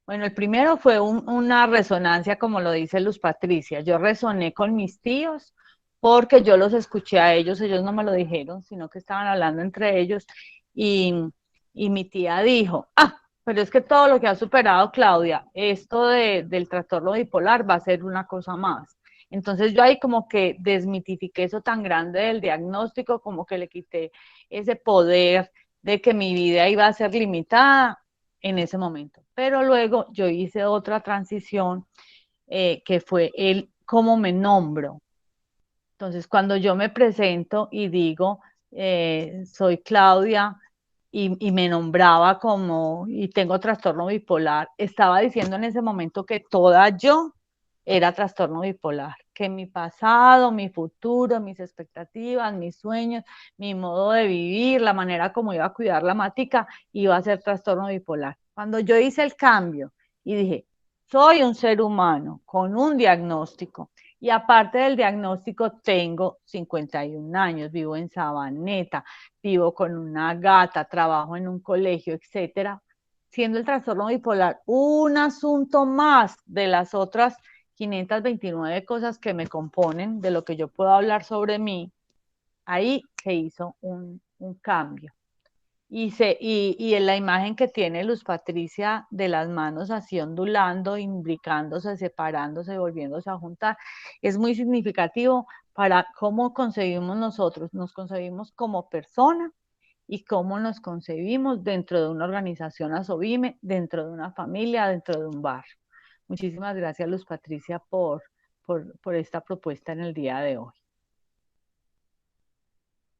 bueno, el primero fue una resonancia, como lo dice Luz Patricia. Yo resoné con mis tíos porque yo los escuché a ellos no me lo dijeron, sino que estaban hablando entre ellos y, y mi tía dijo, pero es que todo lo que ha superado Claudia, esto del trastorno bipolar va a ser una cosa más. Entonces yo ahí como que desmitifiqué eso tan grande del diagnóstico, como que le quité ese poder de que mi vida iba a ser limitada en ese momento. Pero luego yo hice otra transición que fue el cómo me nombro. Entonces, cuando yo me presento y digo, soy Claudia y me nombraba como, y tengo trastorno bipolar, estaba diciendo en ese momento que toda yo era trastorno bipolar, que mi pasado, mi futuro, mis expectativas, mis sueños, mi modo de vivir, la manera como iba a cuidar la matica, iba a ser trastorno bipolar. Cuando yo hice el cambio y dije, soy un ser humano con un diagnóstico, y aparte del diagnóstico tengo 51 años, vivo en Sabaneta, vivo con una gata, trabajo en un colegio, etcétera, siendo el trastorno bipolar un asunto más de las otras 529 cosas que me componen, de lo que yo puedo hablar sobre mí, ahí se hizo un cambio. Y en la imagen que tiene Luz Patricia de las manos así ondulando, imbricándose, separándose, volviéndose a juntar, es muy significativo para cómo concebimos nosotros, nos concebimos como persona y cómo nos concebimos dentro de una organización Asovime, dentro de una familia, dentro de un barrio. Muchísimas gracias, Luz Patricia, por esta propuesta en el día de hoy.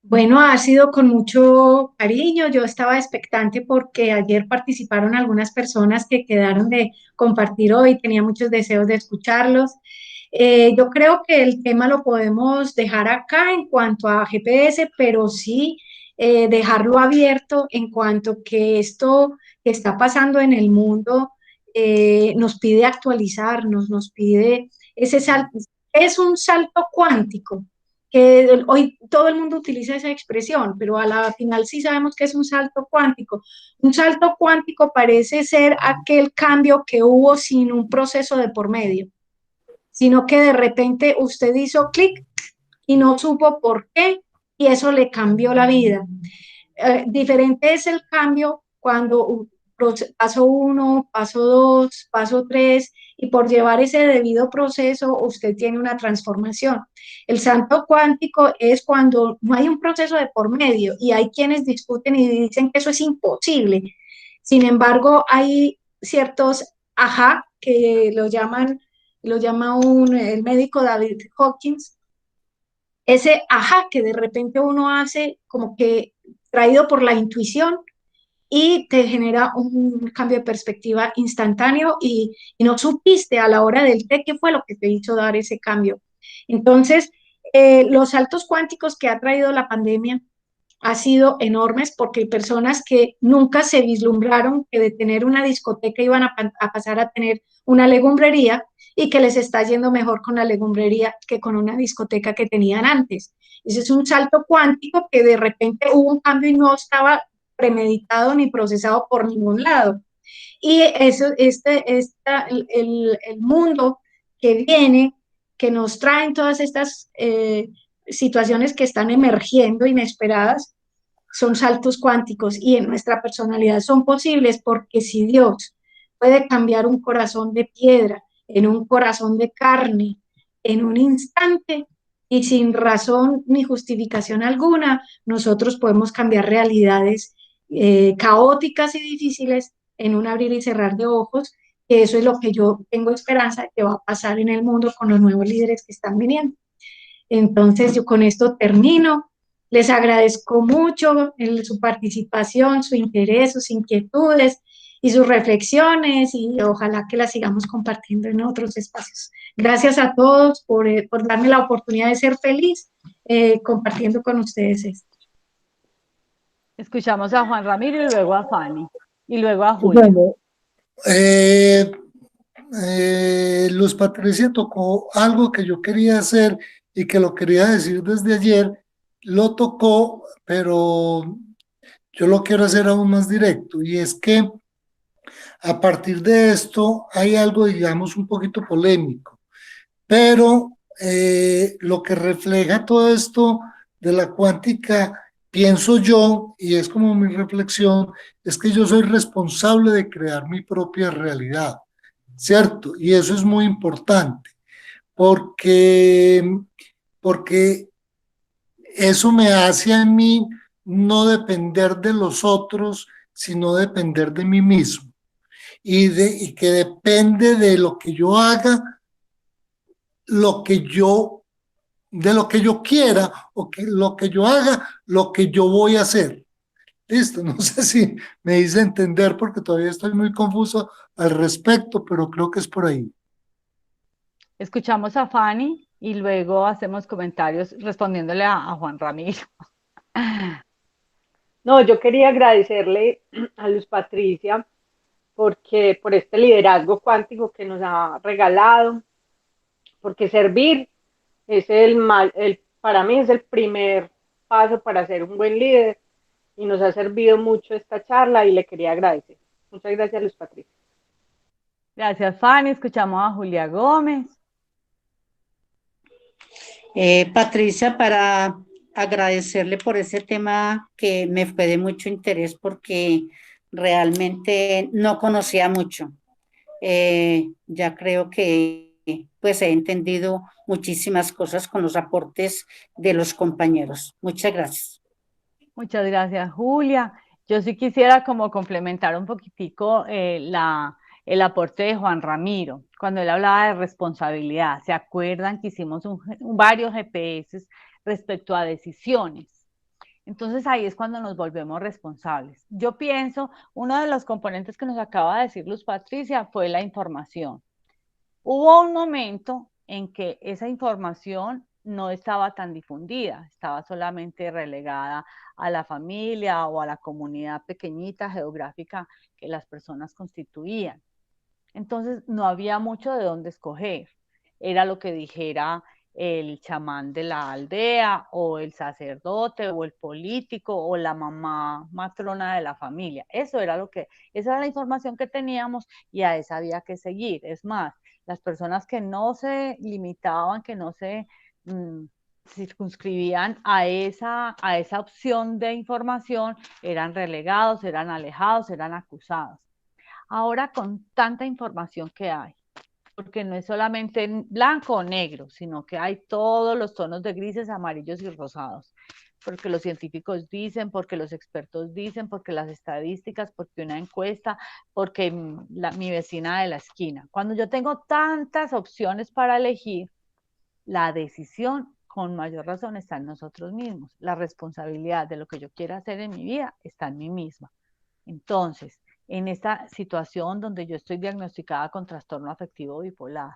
Bueno, ha sido con mucho cariño. Yo estaba expectante porque ayer participaron algunas personas que quedaron de compartir hoy. Tenía muchos deseos de escucharlos. Yo creo que el tema lo podemos dejar acá en cuanto a GPS, pero sí dejarlo abierto en cuanto que esto que está pasando en el mundo nos pide actualizarnos, nos pide ese salto. Es un salto cuántico que hoy todo el mundo utiliza esa expresión, pero a la final sí sabemos que es un salto cuántico. Un salto cuántico parece ser aquel cambio que hubo sin un proceso de por medio, sino que de repente usted hizo clic y no supo por qué y eso le cambió la vida. Diferente es el cambio cuando paso 1, paso 2, paso 3, y por llevar ese debido proceso usted tiene una transformación. El salto cuántico es cuando no hay un proceso de por medio y hay quienes discuten y dicen que eso es imposible. Sin embargo, hay ciertos ajá que lo llama el médico David Hawkins, ese ajá que de repente uno hace como que traído por la intuición y te genera un cambio de perspectiva instantáneo y no supiste a la hora del té qué fue lo que te hizo dar ese cambio. Entonces, los saltos cuánticos que ha traído la pandemia ha sido enormes porque hay personas que nunca se vislumbraron que de tener una discoteca iban a pasar a tener una legumbrería y que les está yendo mejor con la legumbrería que con una discoteca que tenían antes. Ese es un salto cuántico que de repente hubo un cambio y no estaba premeditado ni procesado por ningún lado. Y eso, el mundo que viene, que nos traen todas estas situaciones que están emergiendo inesperadas, son saltos cuánticos y en nuestra personalidad son posibles porque si Dios puede cambiar un corazón de piedra en un corazón de carne en un instante y sin razón ni justificación alguna, nosotros podemos cambiar realidades caóticas y difíciles en un abrir y cerrar de ojos, que eso es lo que yo tengo esperanza de que va a pasar en el mundo con los nuevos líderes que están viniendo. Entonces, yo con esto termino. Les agradezco mucho su participación, su interés, sus inquietudes y sus reflexiones y ojalá que las sigamos compartiendo en otros espacios. Gracias a todos por darme la oportunidad de ser feliz compartiendo con ustedes esto. Escuchamos a Juan Ramiro y luego a Fanny y luego a Julia. Bueno, Luz Patricia tocó algo que yo quería hacer y que lo quería decir desde ayer, lo tocó, pero yo lo quiero hacer aún más directo, y es que a partir de esto hay algo, digamos, un poquito polémico, pero lo que refleja todo esto de la cuántica, pienso yo, y es como mi reflexión, es que yo soy responsable de crear mi propia realidad, ¿cierto? Y eso es muy importante, porque, porque eso me hace a mí no depender de los otros, sino depender de mí mismo. Y que depende de lo que yo haga, lo que yo, de lo que yo quiera, o que lo que yo haga, lo que yo voy a hacer. Listo, no sé si me hice entender porque todavía estoy muy confuso al respecto, pero creo que es por ahí. Escuchamos a Fanny y luego hacemos comentarios respondiéndole a Juan Ramiro. No, yo quería agradecerle a Luz Patricia porque por este liderazgo cuántico que nos ha regalado, porque servir es para mí es el primer paso para ser un buen líder y nos ha servido mucho esta charla y le quería agradecer. Muchas gracias, Luz Patricia. Gracias, Fanny. Escuchamos a Julia Gómez. Patricia, para agradecerle por ese tema que me fue de mucho interés porque realmente no conocía mucho. Ya creo que pues he entendido muchísimas cosas con los aportes de los compañeros. Muchas gracias. Muchas gracias, Julia. Yo sí quisiera como complementar un poquitico el aporte de Juan Ramiro, cuando él hablaba de responsabilidad. ¿Se acuerdan que hicimos varios GPS respecto a decisiones? Entonces ahí es cuando nos volvemos responsables. Yo pienso, uno de los componentes que nos acaba de decir Luz Patricia fue la información. Hubo un momento en que esa información no estaba tan difundida, estaba solamente relegada a la familia o a la comunidad pequeñita geográfica que las personas constituían. Entonces no había mucho de dónde escoger. Era lo que dijera el chamán de la aldea o el sacerdote o el político o la mamá matrona de la familia. Esa era la información que teníamos y a esa había que seguir. Es más, las personas que no se limitaban, que no se circunscribían a esa opción de información, eran relegados, eran alejados, eran acusados. Ahora con tanta información que hay, porque no es solamente blanco o negro, sino que hay todos los tonos de grises, amarillos y rosados, porque los científicos dicen, porque los expertos dicen, porque las estadísticas, porque una encuesta, porque mi vecina de la esquina. Cuando yo tengo tantas opciones para elegir, la decisión con mayor razón está en nosotros mismos. La responsabilidad de lo que yo quiera hacer en mi vida está en mí misma. Entonces, en esta situación donde yo estoy diagnosticada con trastorno afectivo bipolar,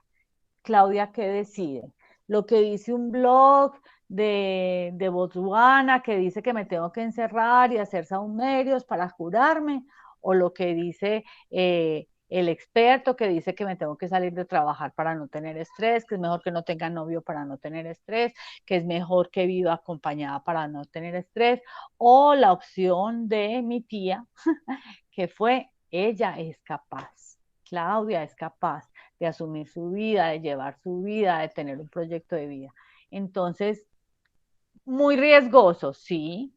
Claudia, ¿qué decide? Lo que dice un blog de Botswana que dice que me tengo que encerrar y hacer saumerios para curarme, o lo que dice el experto que dice que me tengo que salir de trabajar para no tener estrés, que es mejor que no tenga novio para no tener estrés, que es mejor que viva acompañada para no tener estrés, o la opción de mi tía, que fue, ella es capaz, Claudia es capaz de asumir su vida, de llevar su vida, de tener un proyecto de vida. Entonces, muy riesgoso, sí,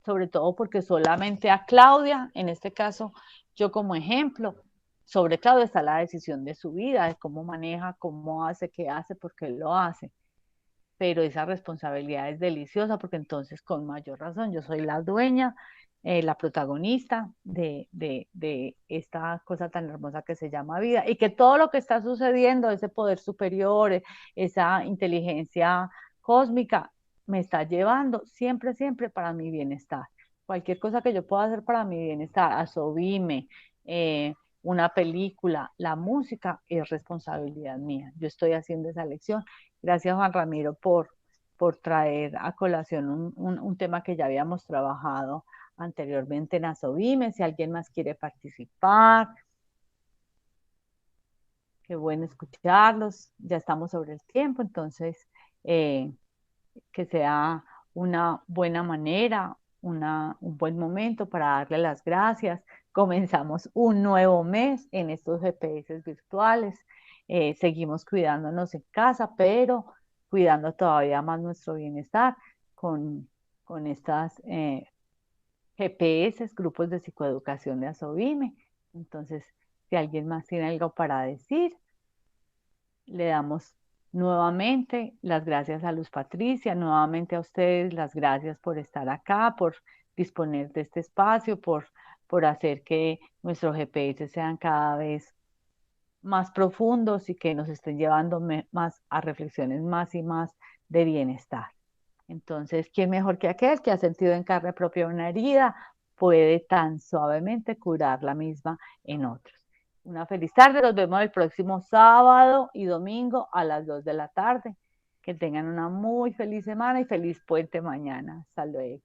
sobre todo porque solamente a Claudia, en este caso, yo como ejemplo, sobre Claudia está la decisión de su vida, de cómo maneja, cómo hace, qué hace, por qué lo hace. Pero esa responsabilidad es deliciosa porque entonces con mayor razón yo soy la dueña, la protagonista de esta cosa tan hermosa que se llama vida y que todo lo que está sucediendo, ese poder superior, esa inteligencia cósmica, me está llevando siempre, siempre para mi bienestar. Cualquier cosa que yo pueda hacer para mi bienestar, asovime, una película, la música, es responsabilidad mía. Yo estoy haciendo esa lección. Gracias, Juan Ramiro, por traer a colación un tema que ya habíamos trabajado anteriormente en Asovime. Si alguien más quiere participar, qué bueno escucharlos. Ya estamos sobre el tiempo, entonces que sea una buena manera, un buen momento para darle las gracias. Comenzamos un nuevo mes en estos GPS virtuales. Seguimos cuidándonos en casa, pero cuidando todavía más nuestro bienestar con, con estas GPS, grupos de psicoeducación de Asovime. Entonces, si alguien más tiene algo para decir, le damos nuevamente las gracias a Luz Patricia, nuevamente a ustedes las gracias por estar acá, por disponer de este espacio, por hacer que nuestros GPS sean cada vez más profundos y que nos estén llevando más a reflexiones más y más de bienestar. Entonces, ¿quién mejor que aquel que ha sentido en carne propia una herida puede tan suavemente curar la misma en otros? Una feliz tarde, nos vemos el próximo sábado y domingo a las 2 de la tarde. Que tengan una muy feliz semana y feliz puente mañana. Hasta luego.